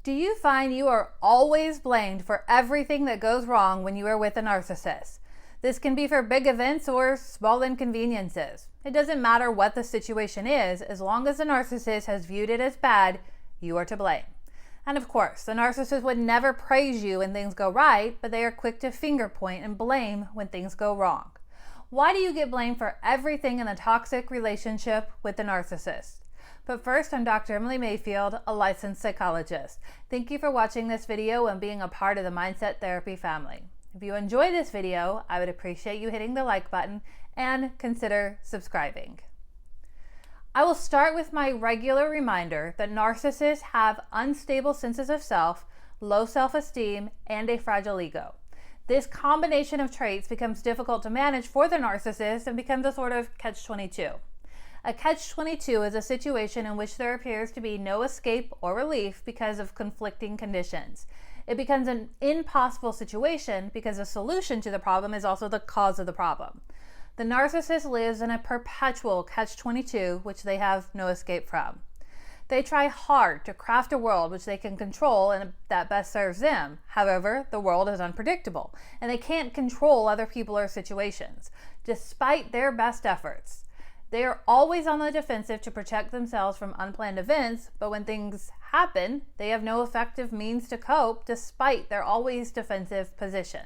Do you find you are always blamed for everything that goes wrong when you are with a narcissist? This can be for big events or small inconveniences. It doesn't matter what the situation is, as long as the narcissist has viewed it as bad, you are to blame. And of course, the narcissist would never praise you when things go right, but they are quick to finger point and blame when things go wrong. Why do you get blamed for everything in the toxic relationship with the narcissist? But first, I'm Dr. Emily Mayfield, a licensed psychologist. Thank you for watching this video and being a part of the Mindset Therapy family. If you enjoy this video, I would appreciate you hitting the like button and consider subscribing. I will start with my regular reminder that narcissists have unstable senses of self, low self-esteem, and a fragile ego. This combination of traits becomes difficult to manage for the narcissist and becomes a sort of catch-22. A catch-22 is a situation in which there appears to be no escape or relief because of conflicting conditions. It becomes an impossible situation because the solution to the problem is also the cause of the problem. The narcissist lives in a perpetual catch-22 which they have no escape from. They try hard to craft a world which they can control and that best serves them. However, the world is unpredictable and they can't control other people or situations, despite their best efforts. They are always on the defensive to protect themselves from unplanned events, but when things happen, they have no effective means to cope despite their always defensive position.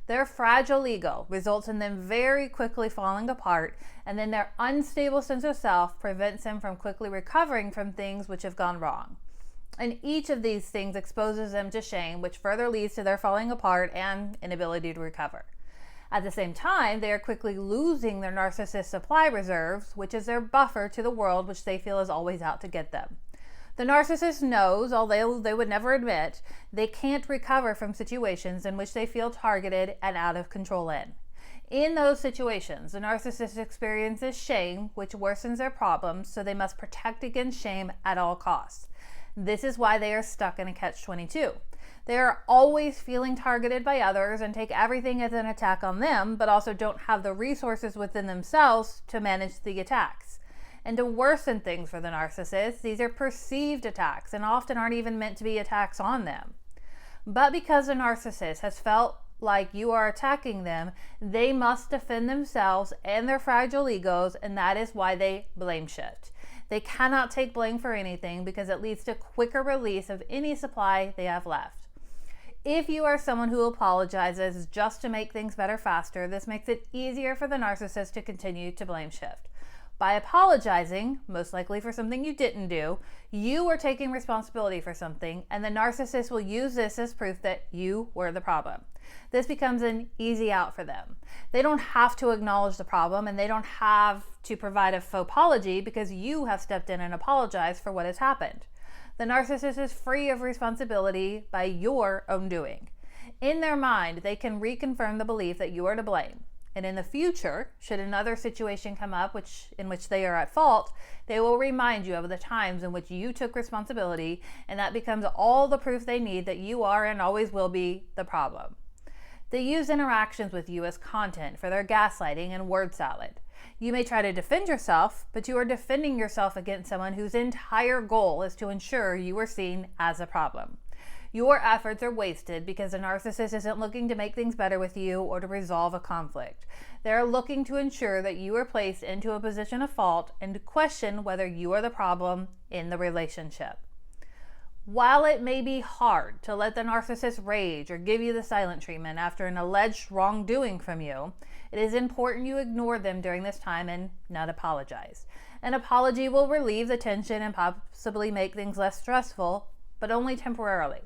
Their fragile ego results in them very quickly falling apart, and then their unstable sense of self prevents them from quickly recovering from things which have gone wrong. And each of these things exposes them to shame, which further leads to their falling apart and inability to recover. At the same time, they are quickly losing their narcissist supply reserves, which is their buffer to the world which they feel is always out to get them. The narcissist knows, although they would never admit, they can't recover from situations in which they feel targeted and out of control in. In those situations, the narcissist experiences shame, which worsens their problems, so they must protect against shame at all costs. This is why they are stuck in a catch-22. They are always feeling targeted by others and take everything as an attack on them, but also don't have the resources within themselves to manage the attacks. And to worsen things for the narcissist, these are perceived attacks and often aren't even meant to be attacks on them. But because the narcissist has felt like you are attacking them, they must defend themselves and their fragile egos, and that is why they blame shift. They cannot take blame for anything because it leads to quicker release of any supply they have left. If you are someone who apologizes just to make things better faster, this makes it easier for the narcissist to continue to blame shift. By apologizing, most likely for something you didn't do, you are taking responsibility for something, and the narcissist will use this as proof that you were the problem. This becomes an easy out for them. They don't have to acknowledge the problem, and they don't have to provide a faux apology because you have stepped in and apologized for what has happened. The narcissist is free of responsibility by your own doing. In their mind, they can reconfirm the belief that you are to blame. And in the future, should another situation come up in which they are at fault, they will remind you of the times in which you took responsibility, and that becomes all the proof they need that you are and always will be the problem. They use interactions with you as content for their gaslighting and word salad. You may try to defend yourself, but you are defending yourself against someone whose entire goal is to ensure you are seen as a problem. Your efforts are wasted because the narcissist isn't looking to make things better with you or to resolve a conflict. They're looking to ensure that you are placed into a position of fault and to question whether you are the problem in the relationship. While it may be hard to let the narcissist rage or give you the silent treatment after an alleged wrongdoing from you, it is important you ignore them during this time and not apologize. An apology will relieve the tension and possibly make things less stressful, but only temporarily.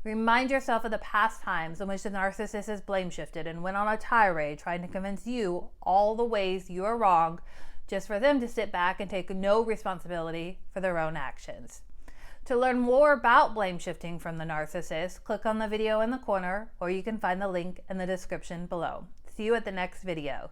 Remind yourself of the past times in which the narcissist has blame shifted and went on a tirade trying to convince you all the ways you are wrong, just for them to sit back and take no responsibility for their own actions. To learn more about blame shifting from the narcissist, click on the video in the corner, or you can find the link in the description below. See you at the next video.